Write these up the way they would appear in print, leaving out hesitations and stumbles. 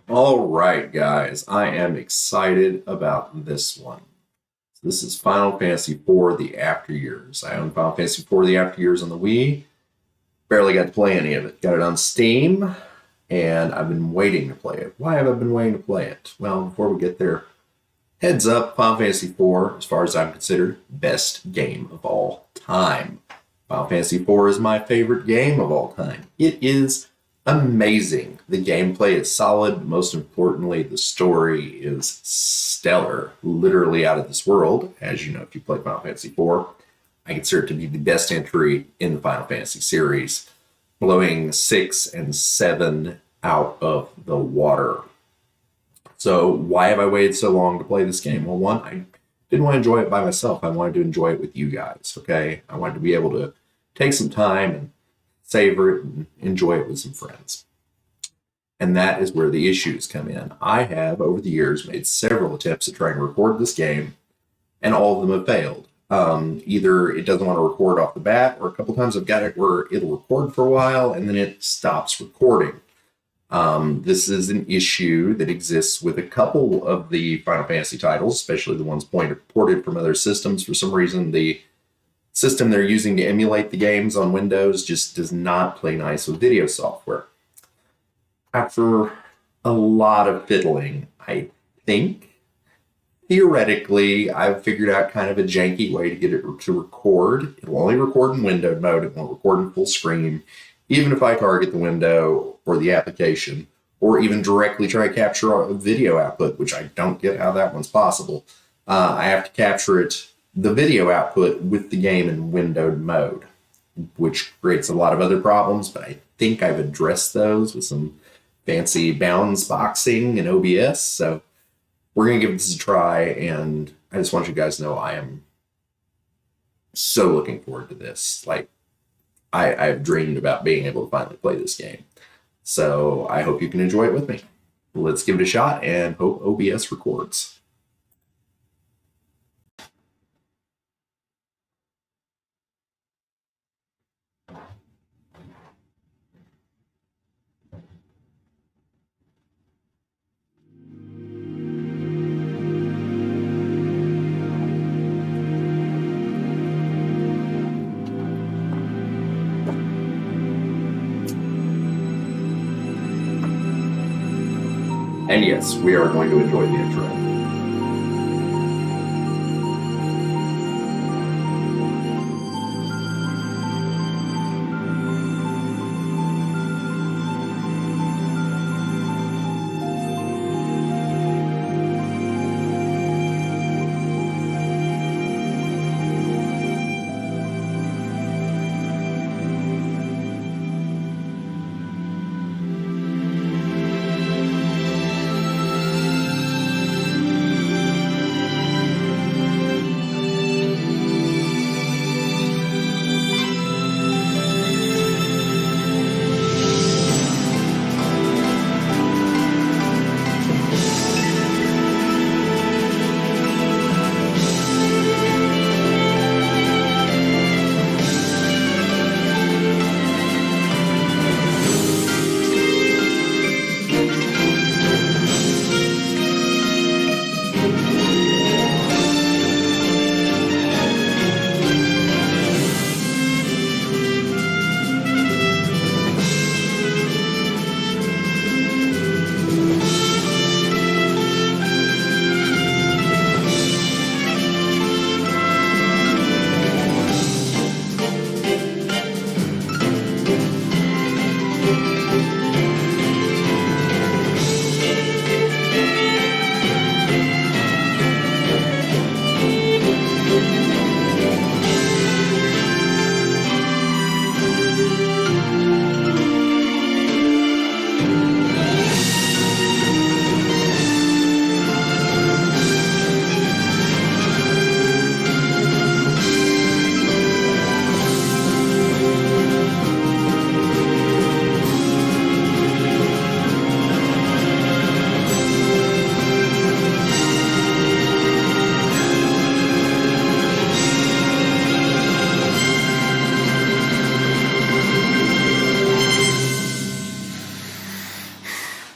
All right, guys, I am excited about this one. This is Final Fantasy IV: The After Years. I own Final Fantasy IV: The After Years on the Wii. Barely got to play any of it. Got it on Steam, and I've been waiting to play it. Why have I been waiting to play it? Well, before we get there, heads up, Final Fantasy IV, as far as I'm considered, best game of all time. Final Fantasy IV is my favorite game of all time. It is amazing. The gameplay is solid. Most importantly, the story is stellar, literally out of this world. As you know, if you play Final Fantasy IV, I consider it to be the best entry in the Final Fantasy series, blowing 6 and 7 out of the water. So why have I waited so long to play this game? Well, one, I didn't want to enjoy it by myself. I wanted to enjoy it with you guys, okay? I wanted to be able to take some time and savor it and enjoy it with some friends. And that is where the issues come in. I have, over the years, made several attempts at trying to record this game, and all of them have failed. Either it doesn't want to record off the bat, or a couple times I've got it where it'll record for a while and then it stops recording. This is an issue that exists with a couple of the Final Fantasy titles, especially the ones ported from other systems. For some reason, the system they're using to emulate the games on Windows just does not play nice with video software. After a lot of fiddling, I think theoretically, I've figured out kind of a janky way to get it to record. It'll only record in windowed mode. It won't record in full screen, even if I target the window or the application, or even directly try to capture a video output, which I don't get how that one's possible. I have to capture the video output with the game in windowed mode, which creates a lot of other problems, but I think I've addressed those with some fancy bounds boxing and OBS. So we're going to give this a try, and I just want you guys to know I am so looking forward to this. Like, I've dreamed about being able to finally play this game. So I hope you can enjoy it with me. Let's give it a shot and hope OBS records. And yes, we are going to enjoy the intro.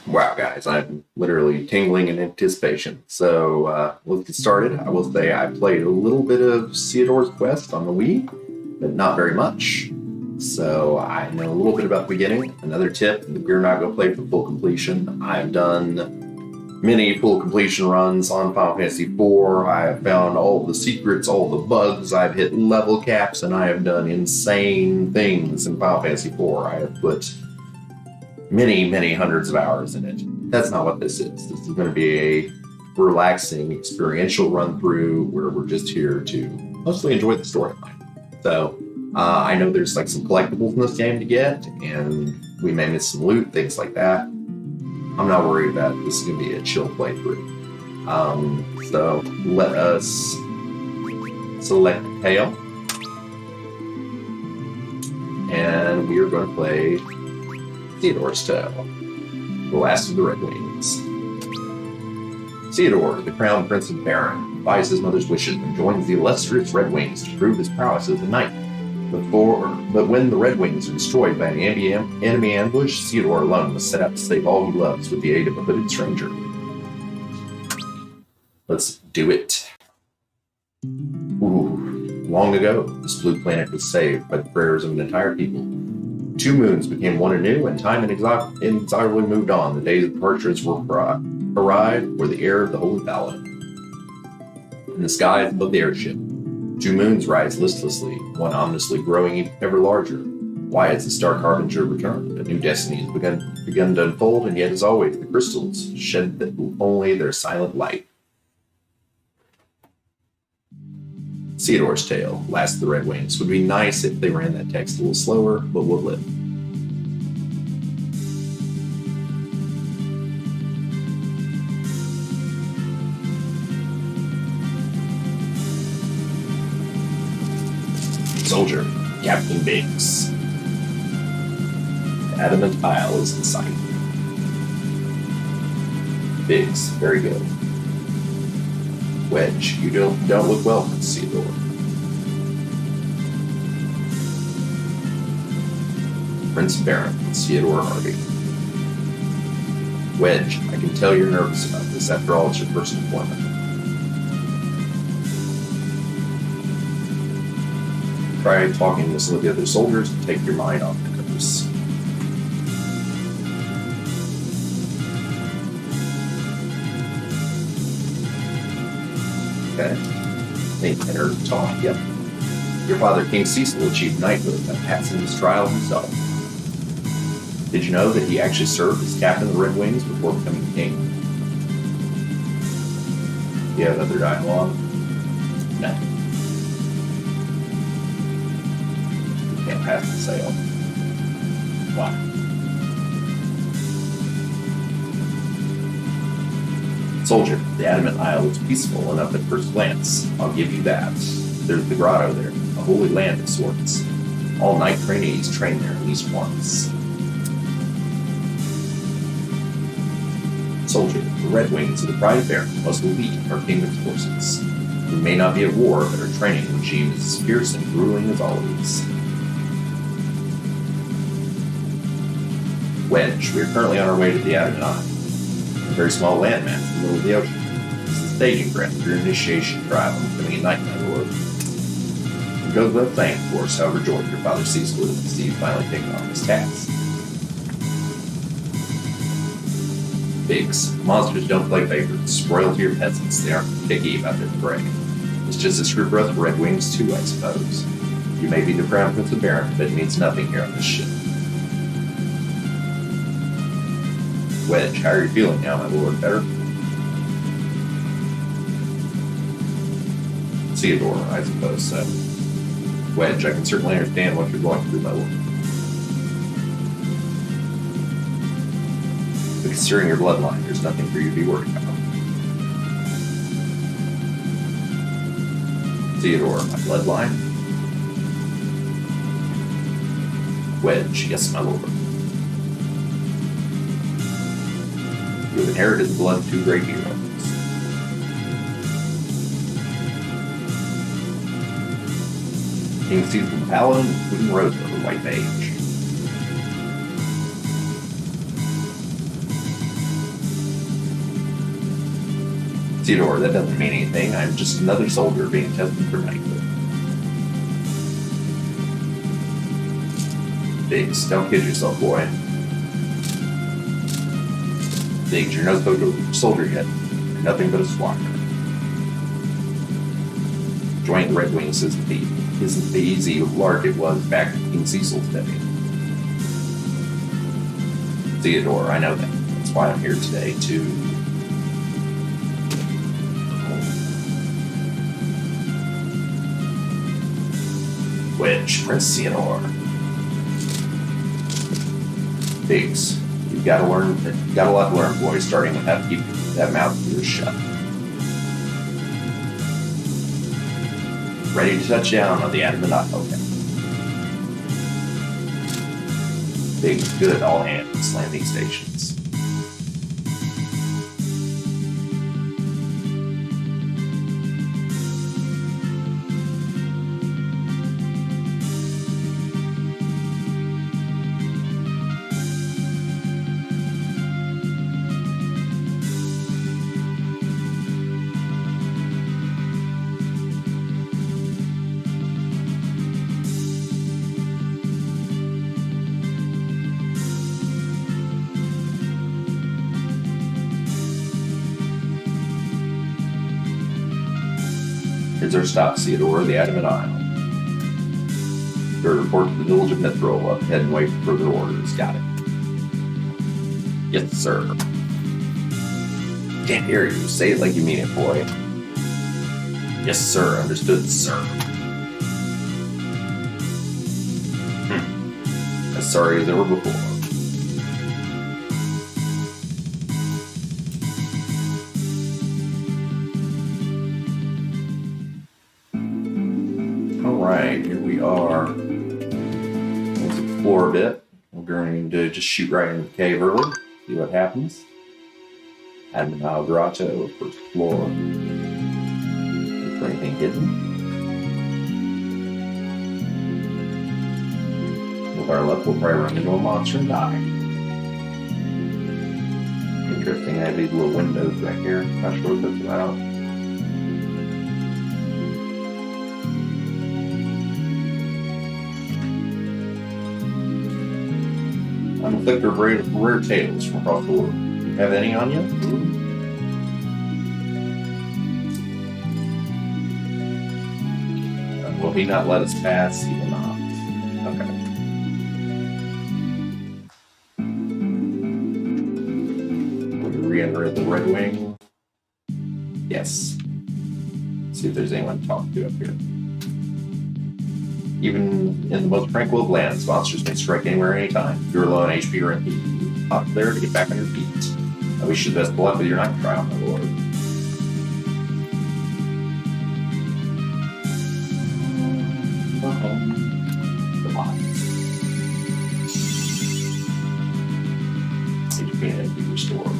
Wow, guys, I'm literally tingling in anticipation. So let's get started. I will say I played a little bit of Ceodore's Quest on the Wii, but not very much. So I know a little bit about the beginning. Another tip, we're not going to play for full completion. I've done many full completion runs on Final Fantasy IV. I have found all the secrets, all the bugs. I've hit level caps, and I have done insane things in Final Fantasy IV. I have put many, many hundreds of hours in it. That's not what this is. This is going to be a relaxing, experiential run through where we're just here to mostly enjoy the storyline. So I know there's like some collectibles in this game to get, and we may miss some loot, things like that. I'm not worried about it. This is going to be a chill playthrough. So let us select Tail, and we are going to play Ceodore's Tale, the last of the Red Wings. Ceodore, the crown prince of Baron, defies his mother's wishes and joins the illustrious Red Wings to prove his prowess as a knight. But when the Red Wings are destroyed by an enemy ambush, Ceodore alone must set out to save all he loves with the aid of a hooded stranger. Let's do it. Ooh, long ago, this blue planet was saved by the prayers of an entire people. 2 moons became one anew, and time inexorably moved on. The days of departures arrived were the air of the Holy Paladin. In the skies above the airship, 2 moons rise listlessly, one ominously growing ever larger. Why has the star harbinger returned? A new destiny has begun to unfold, and yet, as always, the crystals shed only their silent light. Ceodore's Tale, Last of the Red Wings. Would be nice if they ran that text a little slower, but we'll live. Soldier, Captain Biggs. The Adamant Isle is in sight. Biggs, very good. Wedge, you don't look well, Ceodore. Prince Baron, Ceodore Hardy. Wedge, I can tell you're nervous about this. After all, it's your first deployment. Try talking to some of the other soldiers to take your mind off the curse. Okay. Think enter talk, yep. Your father, King Cecil, achieved knighthood by passing his trial himself. Did you know that he actually served as captain of the Red Wings before becoming king? Do you have other dialogue? No. You can't pass the sail. Why? Soldier, the Adamant Isle is peaceful enough at first glance. I'll give you that. There's the grotto there, a holy land of sorts. All knight trainees train there at least once. Soldier, the Red Wings of the Pride of Baron must lead our kingdom's forces. We may not be at war, but our training regime is as fierce and grueling as always. Wedge, we are currently on our way to the Adamant Isle. A very small landmass in the middle of the ocean. This is the staging ground for your initiation trial and becoming a knight, my lord. It goes without saying, of course, how overjoyed your father Cecil is to see you finally taking on this task. Biggs, monsters don't play favorites. Royalty or peasants, they aren't picky about their prey. It's just as true for us Red Wings too, I suppose. You may be the crown prince of Baron, but it means nothing here on this ship. Wedge, how are you feeling now, my lord? Better? Ceodore, I suppose so. Wedge, I can certainly understand what you're going through, my lord. But considering your bloodline, there's nothing for you to be worried about. Ceodore, my bloodline? Wedge, yes, my lord. You have inherited the blood of 2 great heroes. King Cecil the Paladin and Queen Rosa the White Mage. Ceodore, that doesn't mean anything. I'm just another soldier being tested for knighthood. Biggs, don't kid yourself, boy. Biggs, you're no soldier yet. You're nothing but a squatter. Joining the Red Wings isn't the easy lark it was back in King Cecil's day. Theodore, I know that. That's why I'm here today, too. Wedge, Prince Ceodore. Biggs, you've got a lot to learn, boy, starting with how to keep that mouth of yours shut. Ready to touch down on the Adamant Grotto. Okay. Biggs, good, all hands, landing stations. Here's our stop, Ceodore, the Adamant Isle. Your report to the village of Mithril, up ahead and wait for further orders. Got it. Yes, sir. Can't hear you. Say it like you mean it, boy. Yes, sir. Understood, sir. As sorry as ever before. Alright, here we are. Let's explore a bit. We're going to just shoot right into the cave early, see what happens. Adamant Grotto, first floor. Look for anything hidden. With our luck, we'll probably run into a monster and die. Interesting, I have these little windows back here. Not sure what that's about. Unafflicted rare tales from across the world. You have any on you? Will he not let us pass? He will not. Okay. Will you re-enter the Red Wing? Yes. See if there's anyone to talk to up here. Even in the most tranquil of lands, monsters can strike anywhere, anytime. If you're low on HP or MP, you pop there to get back on your feet. I wish you the best of luck with your night trial, my lord. HP and MP restored.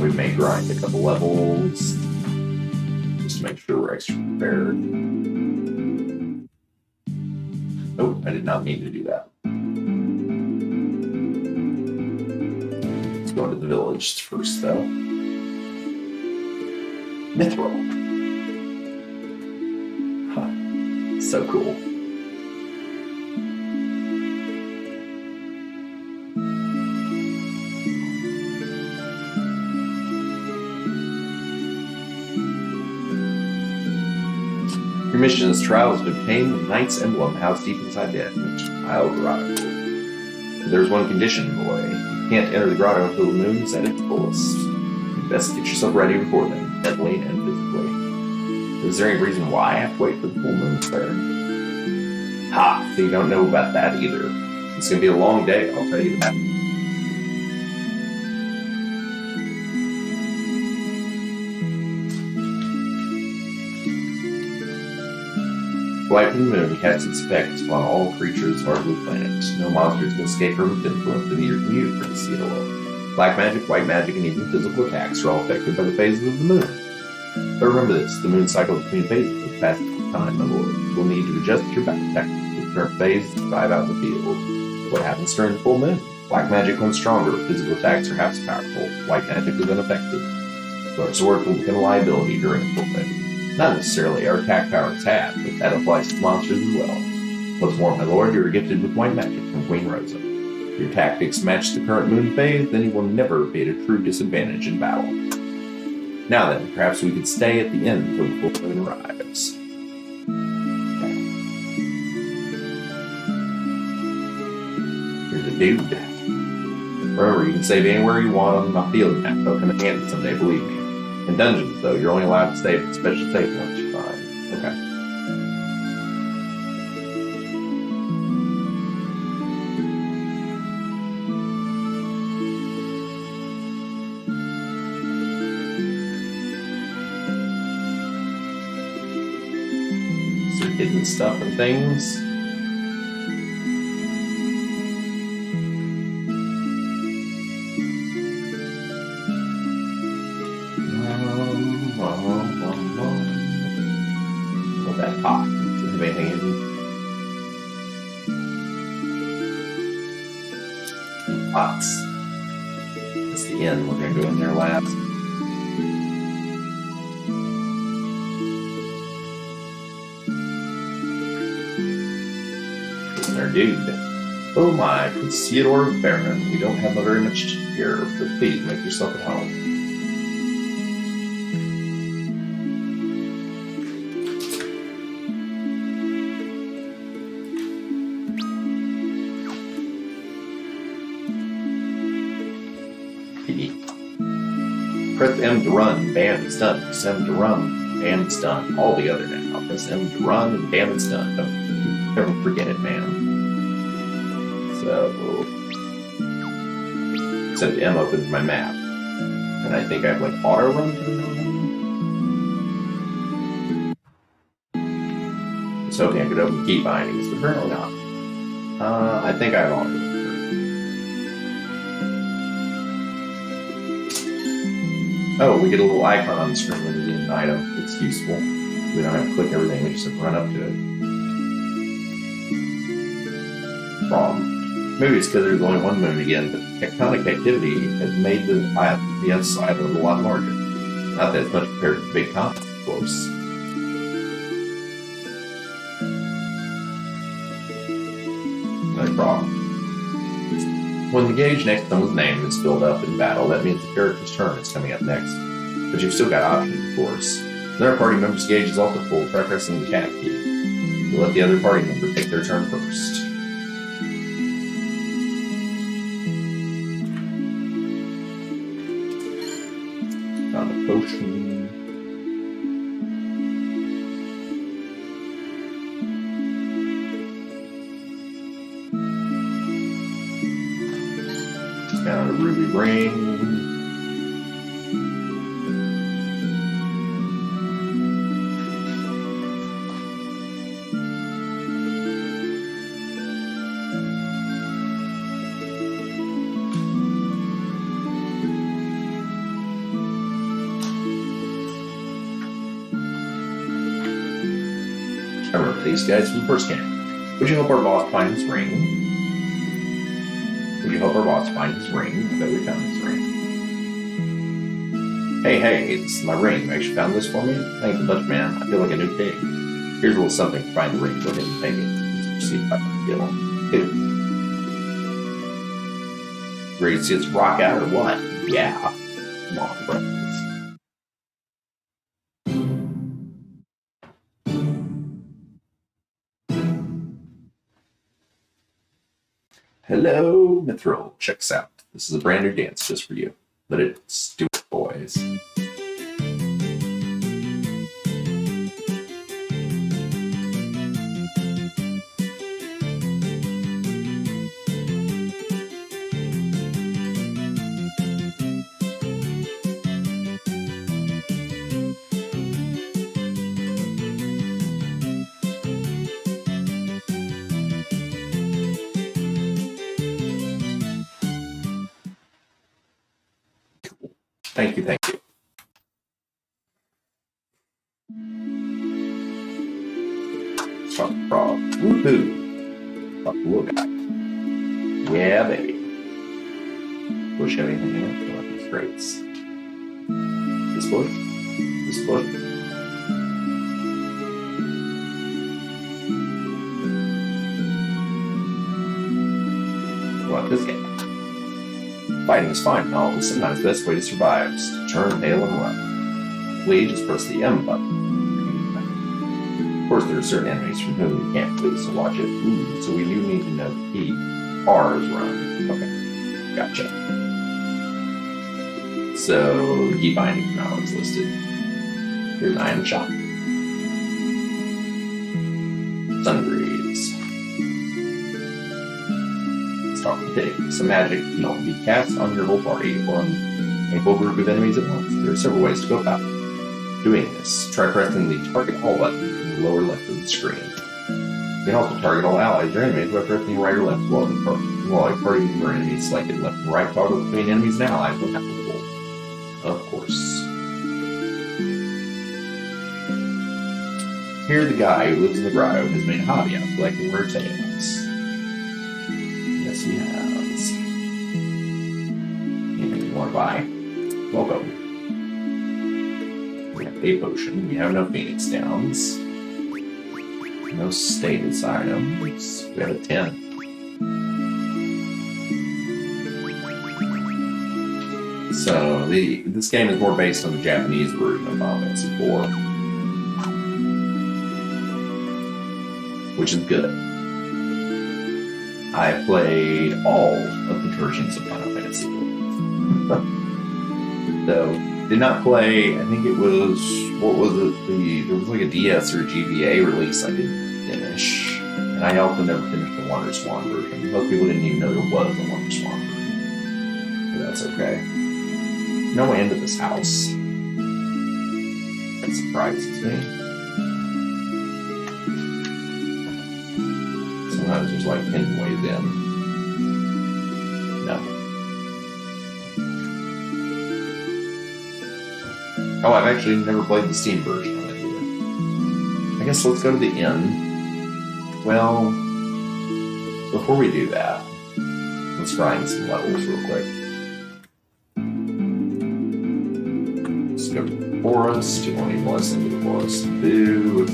We may grind a couple levels just to make sure we're extra prepared. Oh, I did not mean to do that. Let's go into the village first, though. Mithril. Huh. So cool. Your mission in this trial is to obtain the Knight's emblem housed deep inside the Adamant Grotto. There's one condition, boy. You can't enter the grotto until the moon is at its fullest. You best get yourself ready before then, mentally and physically. Is there any reason why I have to wait for the full moon to clear? Ha! So you don't know about that either. It's going to be a long day, I'll tell you that. Light from the moon casts its effects upon all creatures of our blue planet. No monsters can escape from its influence, and neither can you, Prince Ceodore. Black magic, white magic, and even physical attacks are all affected by the phases of the moon. But remember this, the moon cycle between phases is passing through time, my lord. You will need to adjust your back tactics to the current phase to survive out in the field. What happens during the full moon? Black magic comes stronger, physical attacks are half as powerful, white magic is unaffected. So our swords will become a liability during a full moon. Not necessarily our attack power is half, but that applies to monsters as well. What's more, my lord, you are gifted with white magic from Queen Rosa. If your tactics match the current moon phase, then you will never be at a true disadvantage in battle. Now then, perhaps we could stay at the inn until the full moon arrives. Here's a dude. Remember, you can save anywhere you want on my field map. They'll come in handy someday, believe me. In dungeons, though, you're only allowed to save special save points you find. Okay. So hidden stuff and things. That pot. Does anything in pots? That's the inn. We're gonna go in there last. There, dude. Oh my, Ceodore Baron. We don't have very much here, but please make yourself at home. Press M to run, bam, it's done. Press M to run, bam, it's done. All together now. Press M to run, and bam, it's done. Don't ever forget it, man. So, except M opens my map. And I think I have like auto run to run. So okay, I could open key bindings, but apparently not. I think I have auto run. Oh, we get a little icon on the screen when we get an item. It's useful. We don't have to click everything, we just have to run up to it. Problem. Maybe it's because there's only one moon again, but tectonic activity has made the outside a lot larger. Not that it's much compared to the big continent, of course. No problem. When the gauge next to someone's name is filled up in battle, that means the character's turn is coming up next. But you've still got options, of course. Another party member's gauge is also full. Try pressing the tab key. You'll let the other party member take their turn first. Found a potion. Found a ruby ring. I remember these guys from the first game. Would you help our boss find his ring? Would you help our boss find his ring? I bet we found his ring. Hey, it's my ring. You actually found this for me? Thanks a bunch, man. I feel like a new pig. Here's a little something to find the ring. Go ahead and take it. Let's see if I can get one. Ready to see its rock out or what? Yeah. Come on, bro. Hello, Mithril. Check this out. This is a brand new dance just for you. Let it do it, boys. Thank you. Fuck frog. Woohoo! Fuck the little guy. Yeah, baby. Push anything in it. These crates. This bush. This bush. What this game? Fighting is fine and all, but sometimes the best way to survive is to turn tail and run. Flee, just press the M button. Of course, there are certain enemies from whom you can't flee, so watch it. Ooh, so we do need to know the key. R is run. Okay, gotcha. So, key binding is not always listed. Here's Iron Shot. Sundries. Start with Dig. Some magic can be cast on your whole party or on a whole group of enemies at once. There are several ways to go about doing this. Try pressing the Target All button in the lower left of the screen. You can also target all allies or enemies by pressing right or left while a party member or enemy is selected. Left and right toggle between enemies and allies when applicable. Of course. Here, the guy who lives in the grotto has made a hobby out of collecting rare tales. Yes, he has. Anything you want to buy? Welcome. We have a potion. We have no Phoenix Downs. No status items. We have a 10. So this game is more based on the Japanese version of Final Fantasy IV, which is good. I played all of the versions of Final Fantasy IV. So, did not play, I think it was, what was it, there was like a DS or a GBA release I didn't finish. And I also never finished the Wonder Swan version. Most people didn't even know there was a Wonder Swan version. But that's okay. No way into this house. That surprises me. Sometimes there's like hidden ways in. No. Oh, I've actually never played the Steam version of it either. I guess let's go to the inn. Well, before we do that, let's grind some levels real quick. Let's go to the forest. You won't even listen to the forest. Boo.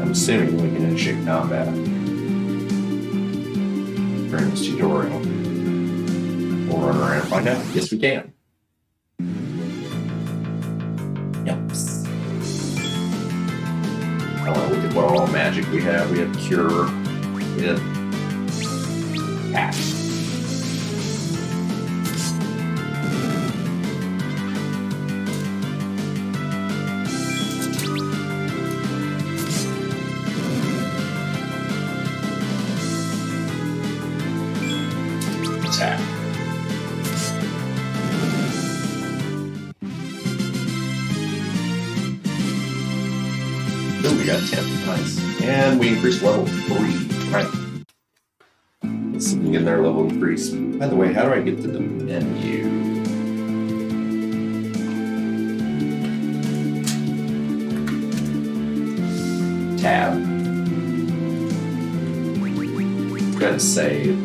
I'm assuming we can initiate combat during this tutorial. We'll run around and find out. Yes, we can. Yep. I want to look at what all magic we have. We have Cure. We have Catch. Attack. Ooh, we got 10. Nice. And we increased level 3. Right. Let's see if we can get our level increase. By the way, how do I get to the menu? Tab. Gotta save.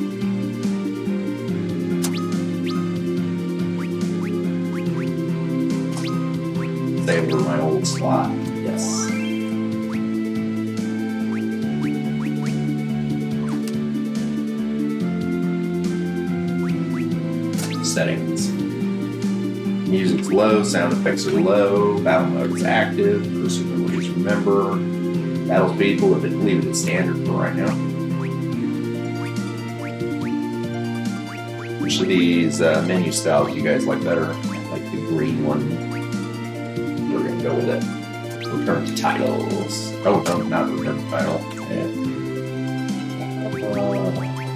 Save over my old slot. Yes. Settings. Music's low, sound effects are low, battle mode is active, cursor memory is remember, battle speed, we'll leave it at standard for right now. Which of these menu styles do you guys like better? Like the green one? We're gonna go with it. Return to titles. Oh, no, not return to title.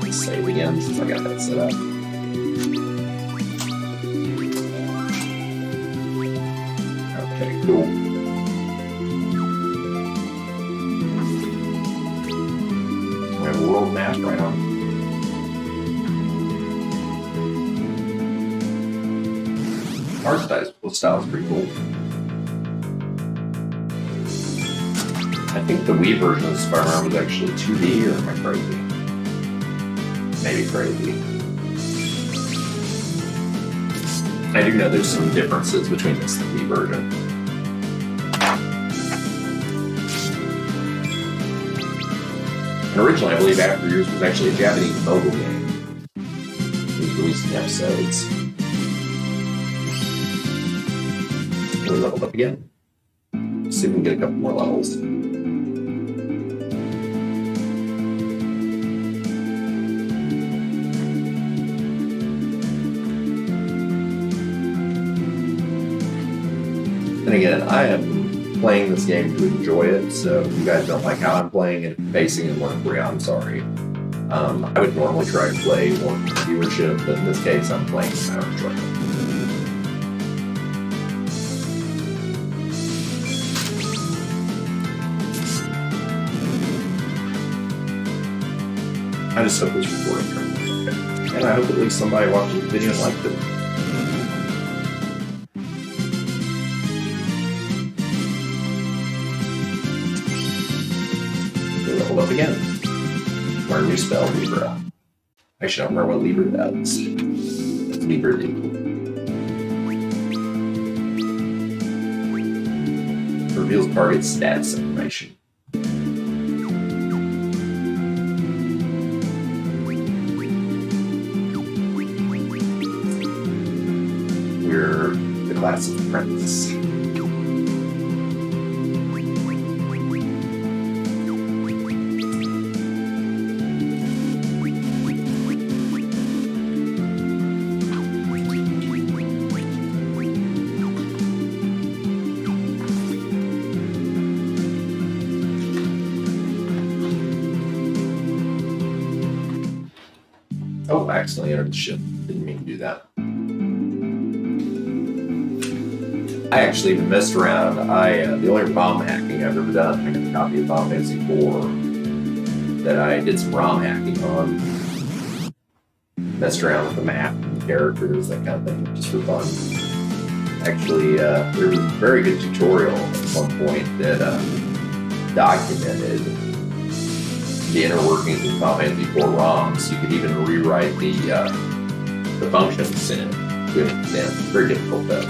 Let's save again since I got that set up. Okay, cool. We have a world map right on. Art style is pretty cool. I think the Wii version of Spider-Man was actually 2D, or am I crazy? Maybe crazy. I do know there's some differences between this and the Wii version. And originally, I believe After Years was actually a Japanese mobile game. It was released in episodes. We leveled up again. Let's see if we can get a couple more levels. And again, I am playing this game to enjoy it, so if you guys don't like how I'm playing it, facing it 1-3, I'm sorry. I would normally try to play more viewership, but in this case, I'm playing it out of enjoyment. I just hope this recording turns out okay. And I hope at least somebody watching the video liked it. Leveled up again. Learn a new spell, Libra. Actually, I don't remember what Libra does. Libra do. Reveals target stats information. We're the class of apprentice. Oh, I accidentally entered the ship. Didn't mean to do that. I actually even messed around. The only ROM hacking I've ever done, I got a copy of Final Fantasy IV that I did some ROM hacking on. Messed around with the map and the characters, that kind of thing, just for fun. Actually, there was a very good tutorial at one point that documented the inner workings of Final Fantasy IV ROMs. You could even rewrite the functions in it to an extent. Very difficult though.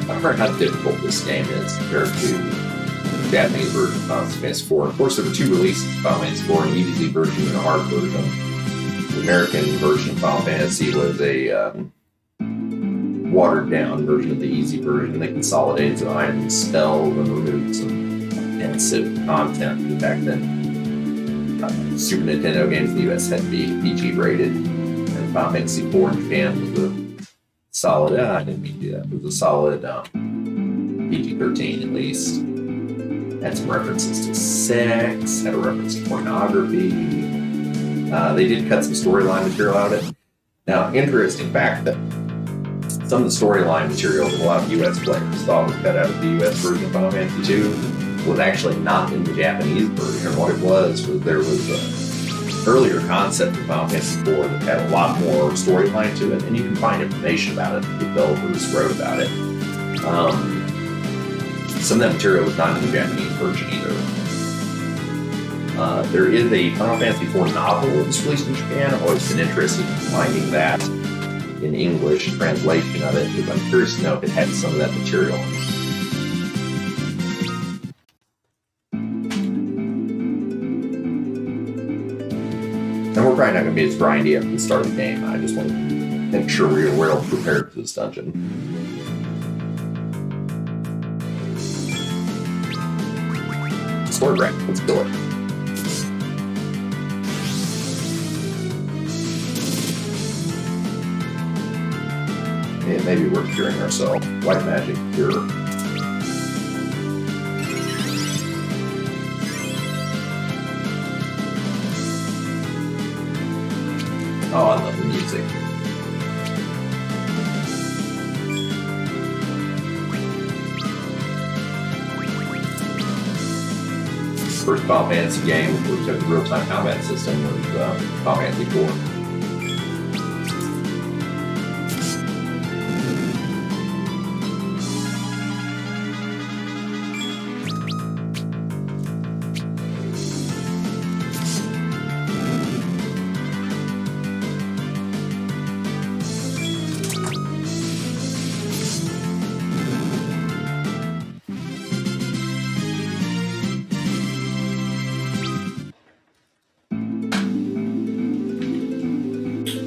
I remember how difficult this game is compared to the Japanese version of Final Fantasy IV. Of course, there were two releases of Final Fantasy IV, an easy version and a hard version. The American version of Final Fantasy was a watered-down version of the easy version. They consolidated some items, spells, and removed some offensive content. Back then, Super Nintendo games in the US had to be PG rated, and Final Fantasy IV in Japan was a solid. I didn't mean to do that. It was a solid PG-13 at least. Had some references to sex. Had a reference to pornography. They did cut some storyline material out of it. Now, interesting fact that some of the storyline material that a lot of US players thought was cut out of the US version of Final Fantasy II was actually not in the Japanese version. What it was there was an earlier concept of Final Fantasy IV that had a lot more storyline to it, and you can find information about it. The developers wrote about it. Some of that material was not in the Japanese version either. There is a Final Fantasy IV novel that's released in Japan. I've always been interested in finding that in English translation of it, because I'm curious to know if it had some of that material in it. And we're probably not going to be as grindy after the start of the game. I just want to make sure we're well prepared for this dungeon. Sword rank, let's do it. It may be worth curing ourselves. White magic cure. Oh, I love the music. First Final Fantasy game where we took the real-time combat system was Final Fantasy IV.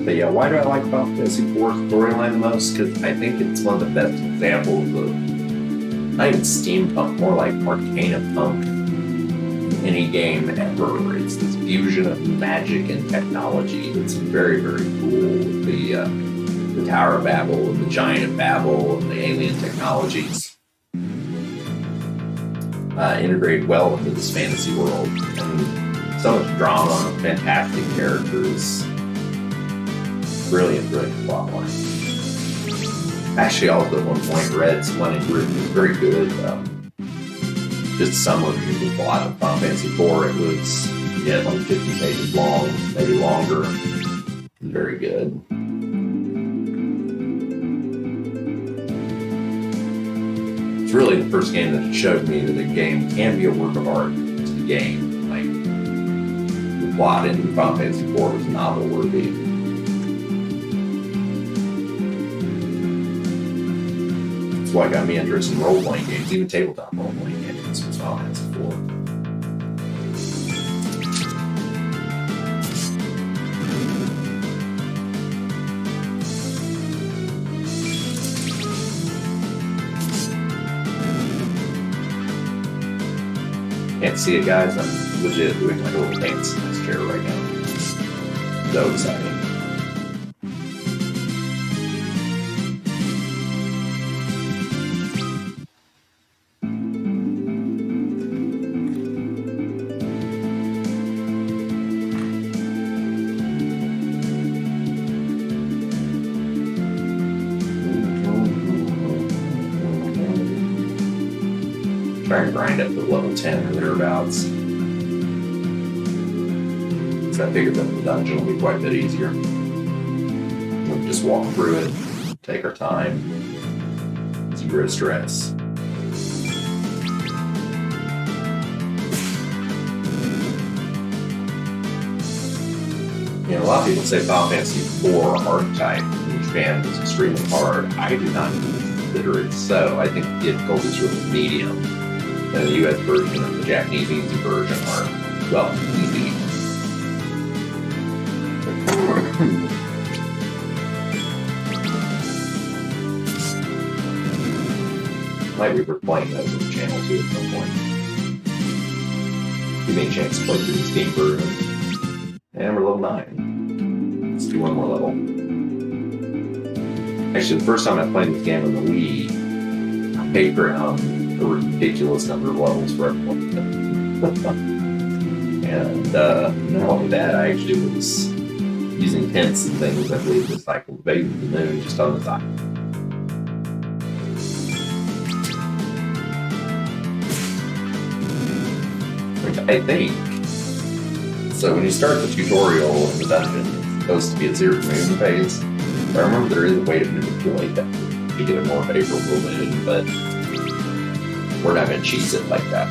But yeah, why do I like Final Fantasy IV storyline the most? Because I think it's one of the best examples of not even steampunk, more like arcana punk in any game ever. It's this fusion of magic and technology. It's very, very cool. The Tower of Babel and the Giant of Babel and the alien technologies integrate well into this fantasy world. And so much drama, fantastic characters, brilliant plot line. Actually, also at one point read someone in group was very good. Just a summary of the plot of Final Fantasy IV. It was like 50 pages long, maybe longer. Very good. It's really the first game that showed me that a game can be a work of art. It's a game. Like, the plot in Final Fantasy IV was novel worthy. That's why it got me interested in role-playing games, even tabletop role-playing games was Final Fantasy IV. Can't see it, guys. I'm legit doing like a little dance in this chair right now. So exciting. Try and grind up to level 10 or thereabouts. So I figured that the dungeon will be quite a bit easier. We'll just walk through it, take our time, zero stress. You know, a lot of people say Final Fantasy IV archetype in Japan is extremely hard. I do not consider it so. I think the difficulty is really medium. The US version and the Japanese easy version are, well, easy. Might be replaying those on the channel too at some point. Give me a chance to play through the Steam version. And we're level 9. Let's do one more level. Actually, the first time I played this game on the Wii, I paid for a ridiculous number of levels for everyone. And not only that, I actually was using tents and things, I believe, just like bathing the moon just on the side. Which I think. So when you start the tutorial in the dungeon, it's supposed to be a zero moon phase. But I remember there is a way to manipulate that to get a more favorable moon, but we're not going to cheese it like that.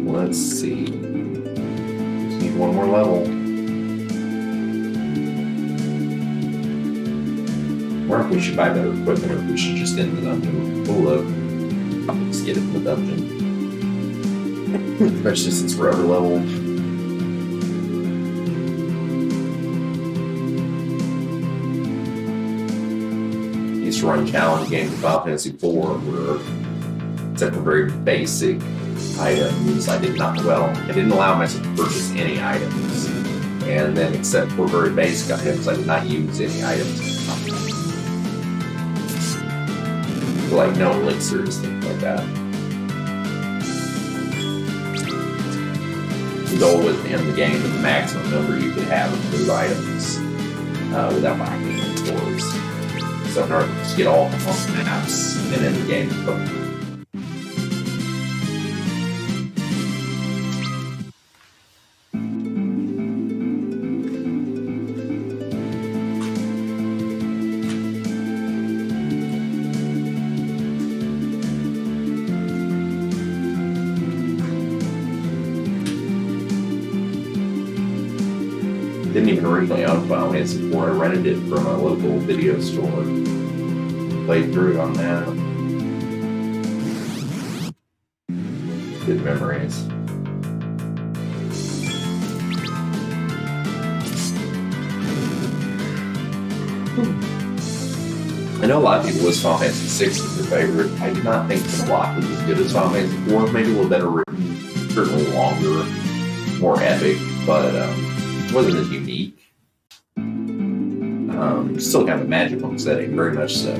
Let's see. Just need one more level. Or if we should buy better equipment, or if we should just get in the dungeon. Oh, look. I'll just get it in the dungeon. Especially since we're over leveled. Used to run challenge games in Final Fantasy IV where, except for very basic items, I didn't allow myself to purchase any items. And then, except for very basic items, I did not use any items. Like no elixirs, things like that. The goal was to end the game with the maximum number you could have of those items without buying any stores. So in order to just get all the maps and end the game. Didn't even originally own Final Fantasy IV. I rented it from a local video store. Played through it on that. Good memories. I know a lot of people list Final Fantasy 6 as their favorite. I do not think the plot was as good as Final Fantasy 4. Maybe a little better written, certainly longer, more epic, but it wasn't as unique. Still kind of a magical setting, very much so.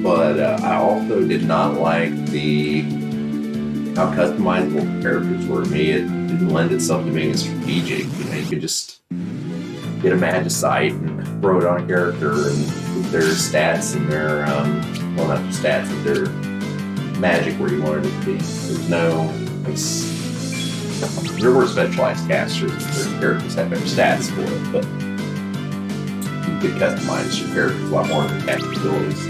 But I also did not like how customizable the characters were. To me, it didn't lend itself to being strategic. You know, you could just get a magicite and throw it on a character and put their stats and their, well, not their stats, but their magic where you wanted it to be. There's no, there were specialized casters and certain characters had better stats for it, but you could customize your characters a lot more than their casting abilities.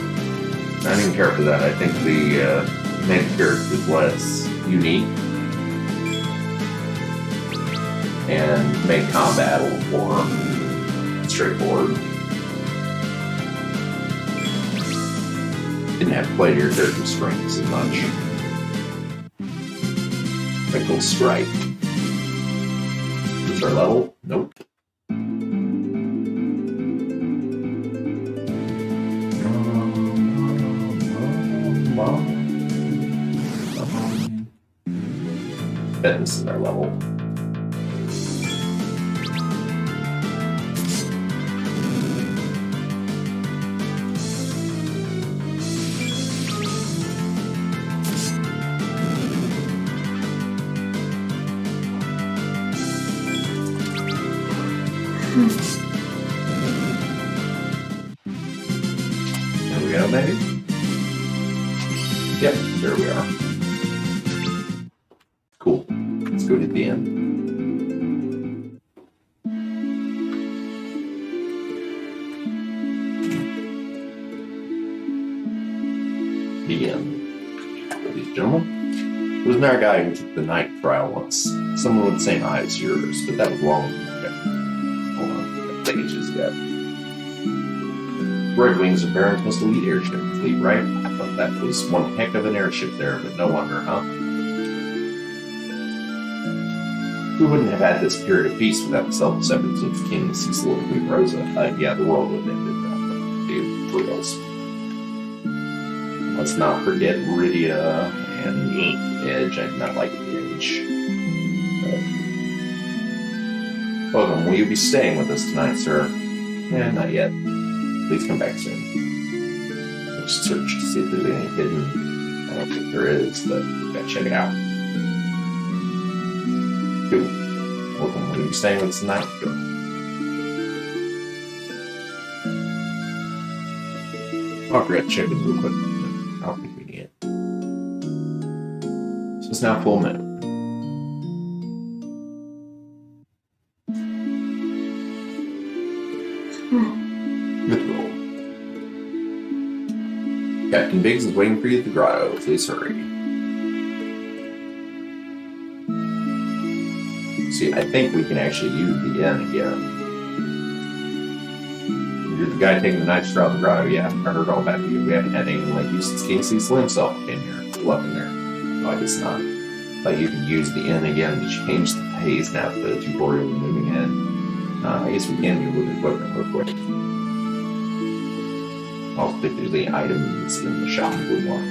I don't even care for that. I think the main character is less unique and made combat a little more straightforward. Didn't have to play to your character's strengths as much. Wrinkle Strike. Is our level? Nope. Bet this is our level. There we go, baby. Yep, there we are. Cool. Let's go to the end. The end. Ladies and gentlemen. There was another guy who took the night trial once. Someone with the same eyes as yours, but that was long ago. Hold on. I think it's just got Red Wings of Baron's most elite airship fleet, right? I thought that was one heck of an airship there, but no wonder, huh? We wouldn't have had this period of peace without the self-acceptance of King Cecil and Queen Rosa. Yeah, the world would have ended dude, for reals. Let's not forget Rydia and Edge. I do not like Edge. Welcome. Will you be staying with us tonight, sir? Not yet. Please come back soon. We'll search to see if there's any hidden. I don't think there is, but gotta check it out. Cool. Welcome. Will you be staying with us tonight? Sure. I'll grab check it real quick. I don't think we need it. So it's now full moon. Mithril. Captain Biggs is waiting for you at the grotto. Please hurry. See, I think we can actually use the inn again. You're the guy taking the nights throughout the grotto. Yeah, I heard all about you. We haven't had anyone like you since King Cecil himself came here. Good luck in there. Oh, I guess not. But you can use the inn again to change the pace now for the tutorial we're moving in. I guess we can do with equipment real quick. I'll think there's any items in the shop we want.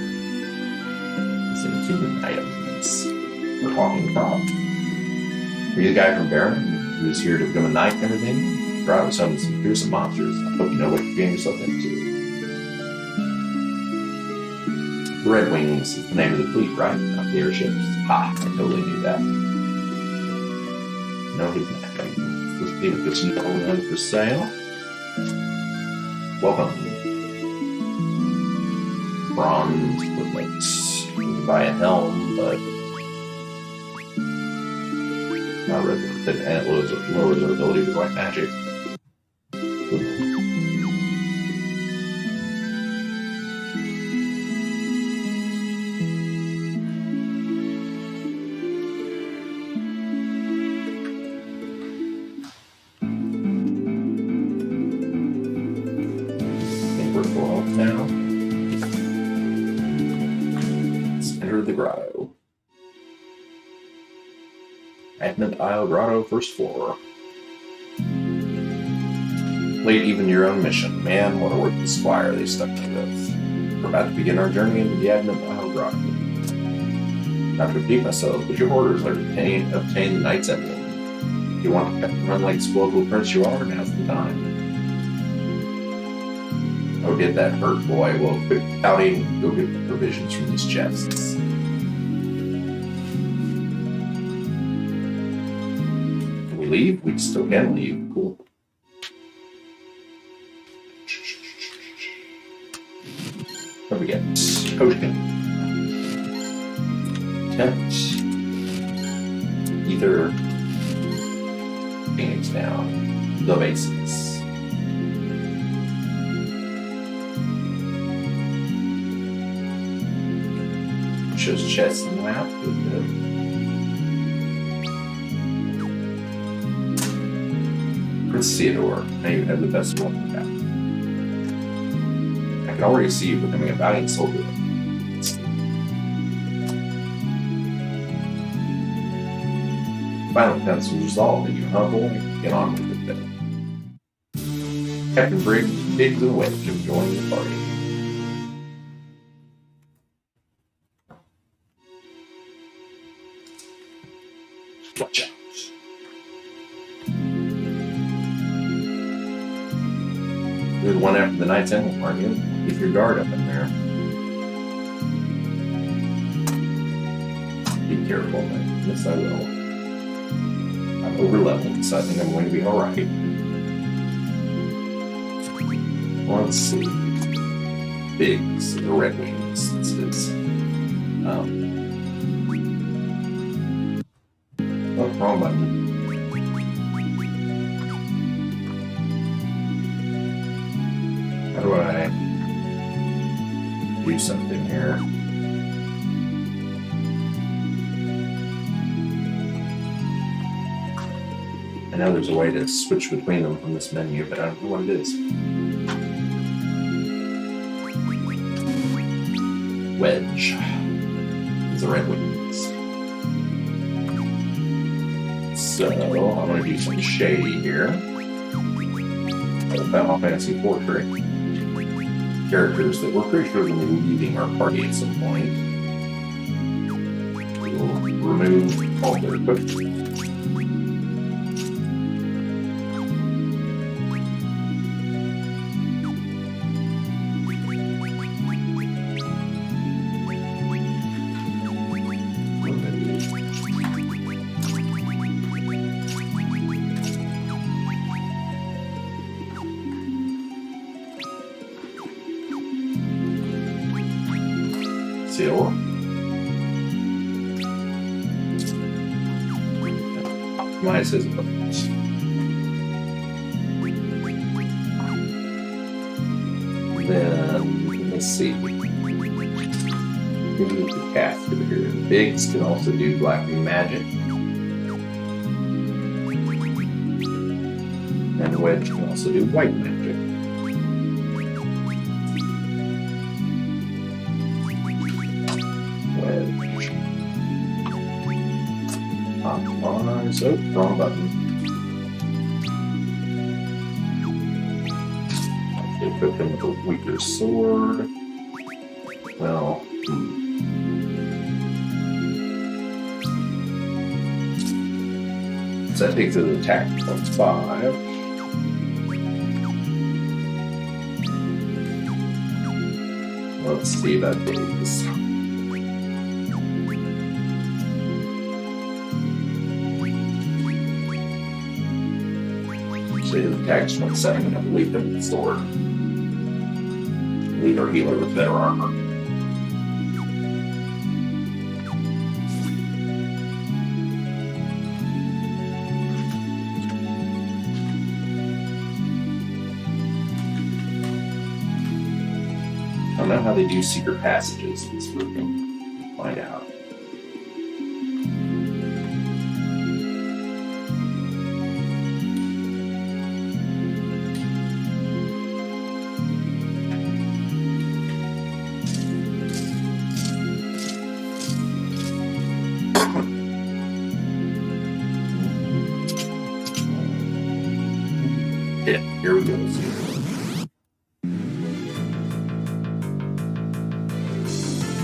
It's in human items. We're talking about. Are you the guy from Baron who's here to become a knight and everything? Grotto summoned some fearsome monsters. I hope you know what you're getting yourself into. Red Wings is the name of the fleet, right? Not the airships. Ha! I totally knew that. No hidden items. Let's see if there's no one for sale. Welcome. Bronze equipment. You can buy a helm, but not really worth it, and it lowers our ability to write magic. We're full health now. Let's enter the grotto. Adamant Grotto, first floor. Late even your own mission. Man, what a worthless squire they stuck me with. We're about to begin our journey into the Adamant Grotto. Not to repeat myself, but your orders are to obtain the Knight's Emblem. If you want to run like the spoiled little prince you are, now's the time. Oh, did that hurt, boy? Well, quit pouting and go get the provisions from these chests. Can we leave? We still can leave. Cool. What do we get? Potion. Tent. Ether. Phoenix down. The bases. Shows chests in the map. Good. Prince Ceodore. Now you have the best one in that. I can already see you becoming a valiant soldier. Final defense was resolved that you humble and get on with it then. Captain Biggs and Wedge have joined the party. Watch out. You're the one after the Knight's Emblem, aren't you? Keep your guard up in there. Be careful, man. Yes, I will. I'm over-leveled, so I think I'm going to be alright. Let's see. Biggs, the Red Wings. This is. Oh, wrong button. How do I do something here? I know there's a way to switch between them from this menu, but I don't know what it is. Wedge. It's the Red Wings. So, I'm going to do some shady here. Final Fantasy 4 trick. Characters that we're pretty sure are going to be leaving our party at some point. We'll remove all their equipment. Ceodore. Optimize his weapons. Then, let's see. We can move the cat over here. Biggs can also do black magic. And Wedge can also do white magic. Optimize. Oh, wrong button. I'll equip him with a weaker sword. Well, So that takes his attack plus 5. Let's see about Biggs. So his attack's 1/7, and I believe him with the sword. Leader healer with better armor. I don't know how they do secret passages in this grouping. We'll find out. Here we go, Ceodore.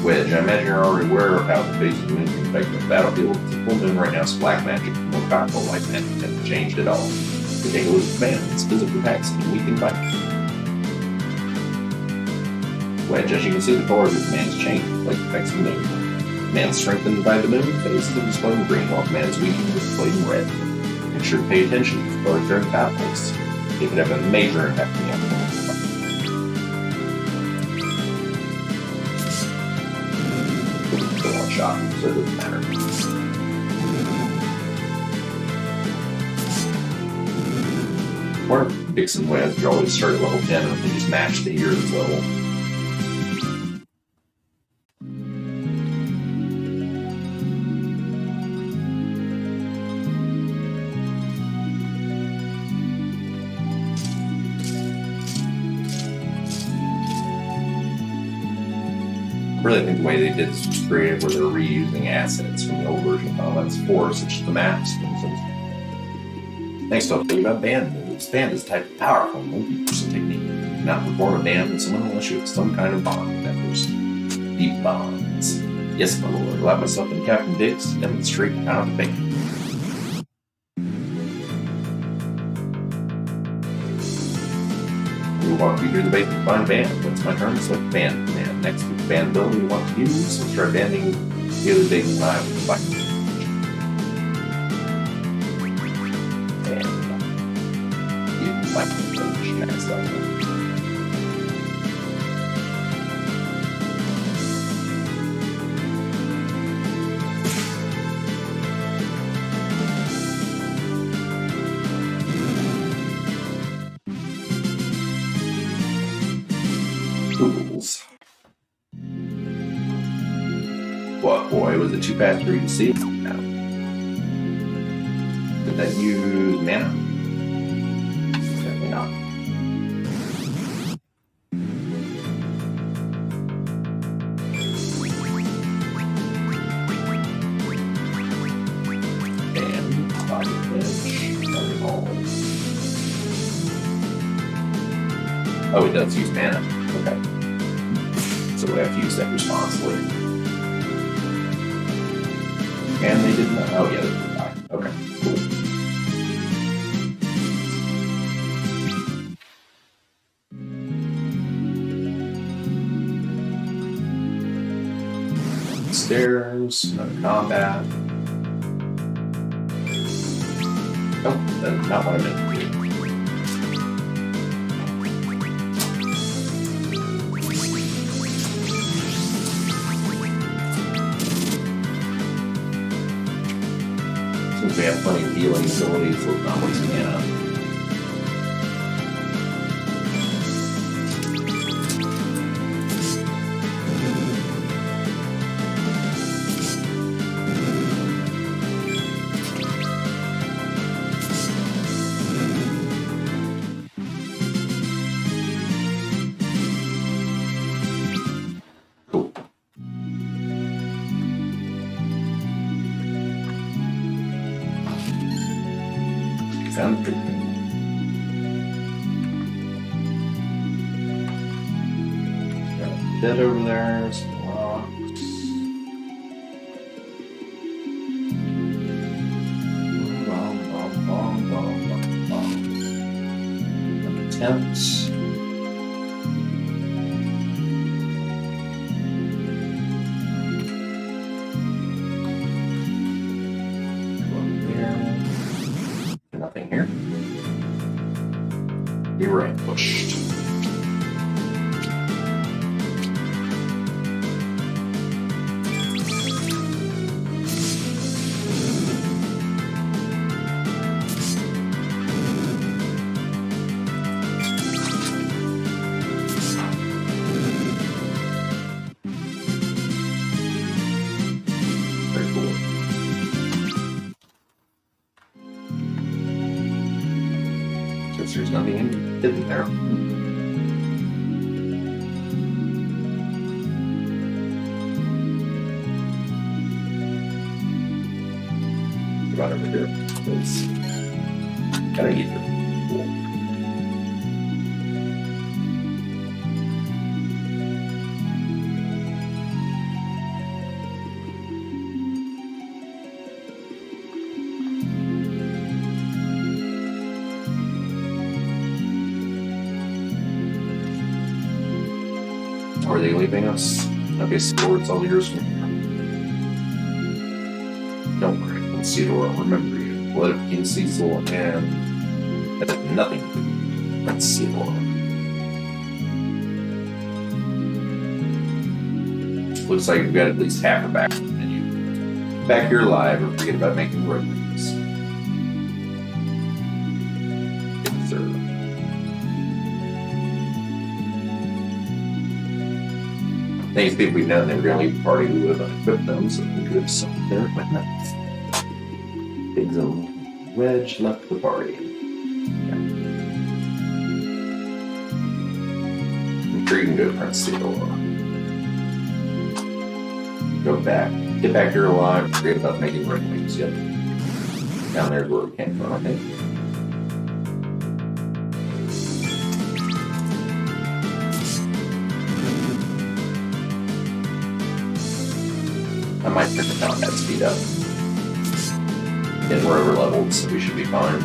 Wedge, I imagine you're already aware of how the phase of the moon can affect the battlefield. The full moon right now is black magic, more powerful light magic hasn't changed at all. To take a look at the man, its physical attacks and weakened by Wedge, as you can see, the color of the command has changed with light effects of the moon. Command strengthened by the moon, phases of this glowing green, while command is weakened with flaming red. Make sure to pay attention to the colors during battles. It could have a major impact on the outcome. One shot, so it doesn't matter. Or Biggs and Wedge always start at level 10 and they just match the hero's level. I really think the way they did this was creative, where they were reusing assets from the old version of Final Fantasy IV, such as the maps, for instance. Next, I'll tell you about band moves. Band is a type of powerful multi-person technique. You cannot perform a band with someone unless you have some kind of bond with that person. Deep bonds. Yes, my lord, allow myself and Captain Biggs to demonstrate how to think. We'll walk you through the basic fine band. Once my turn, select band command. Next to the band ability you want to use, we'll start banding the other big line with the button. And you like the next level. Tools. What, boy, was it too fast for you to see? No. Did that use mana? Definitely not. And body edge. Oh, it does use mana. Okay. So we have to use that responsibly. And they didn't know. Oh, yeah, they didn't die. Okay, cool. Stairs, another combat. Oh, that's not what I meant to do. Since we have plenty of healing abilities, so it's not wasting mana. Cool. Found the trick. Got a bed over there, some rocks. Tents. Nothing here. We were ambushed. Very cool. Guess there's nothing hidden there. Right over here. Please. Gotta eat it. Cool. are they leaving us? Okay, Ceodore, it's all yours from here. Don't worry, Ceodore, I'll remember you. Blood of King Cecil and that has nothing to do. That's Ceodore. Looks like you've got at least half her back. And you back here alive or forget about making roadways. Yes, sir. These people we've known they were going to leave the party, we would have unequipped them, so we could have sold their equipment. Biggs and Wedge left the party. Yeah. I'm sure you can go to Prince Ceodore. Go back. Get back here alive. Forget about making red wings. Yep. Down there's where we came from, I think. I might turn the combat speed up. And we're over leveled, so we should be fine.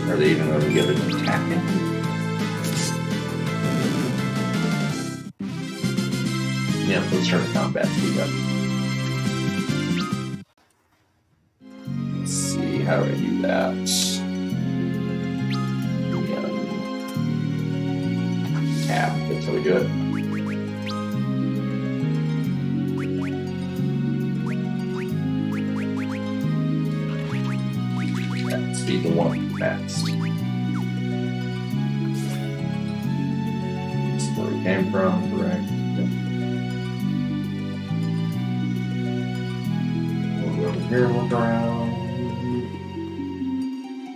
Are they even going to get an attack in? Yeah, let's turn the combat speed up. Let's see, how do I do that? Tab, that's how we do it. Speed the one fast. That's where we came from, correct? Yep. We'll go over here, look around.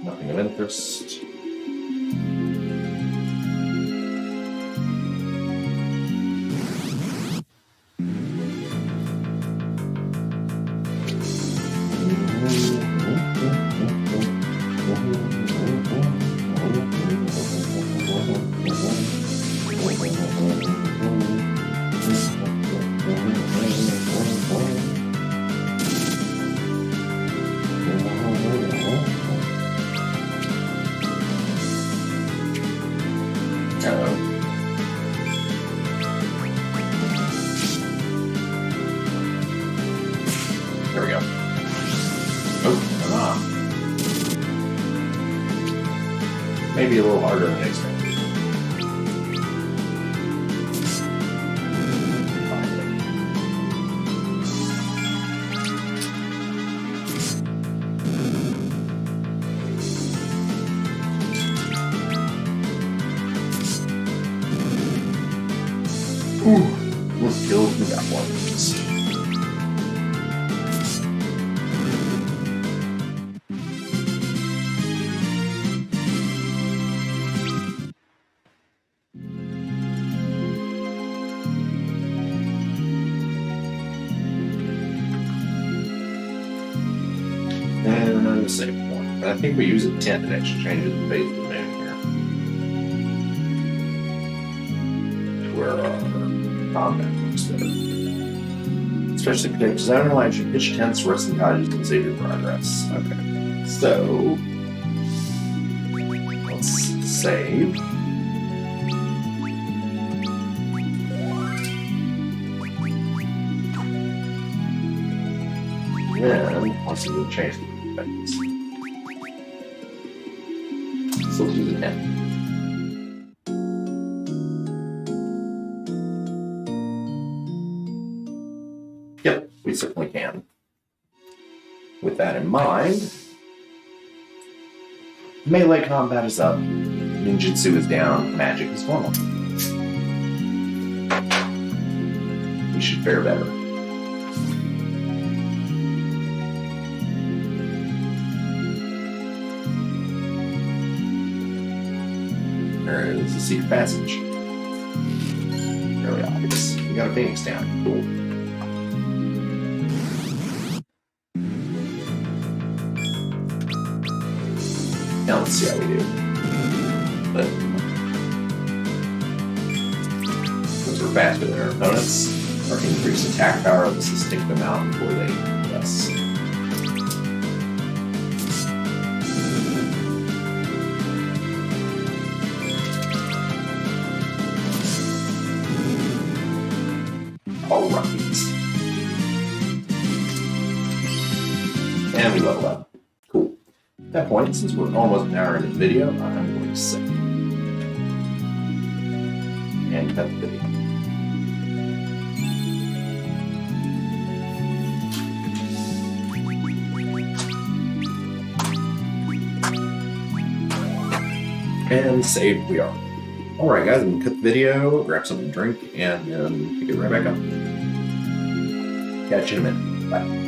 Nothing of interest. There we go. Oh, come on. Maybe a little harder than expected. Ooh, let's kill the got one. And another save point. But I think we use a tent that actually changes the phase of the moon here. To where combat works better. Especially because zone lines should pitch tents, rest and cottages, and save your progress. Okay. So let's save. Then let's see what change the effects. So let's use a 10. Yep, we certainly can. With that in mind, melee combat is up, ninjutsu is down, magic is normal. We should fare better. There is a secret passage. Really obvious. We got a Phoenix down. Cool. Now let's see how we do. But since we're faster than our opponents, our increased attack power lets us take them out before they yes. And we leveled up. Cool. At that point, since we're almost an hour into the video, I'm going to save. And cut the video. And save we are. Alright guys, I'm gonna cut the video, grab something to drink, and pick it right back up. Catch you in a minute. Bye.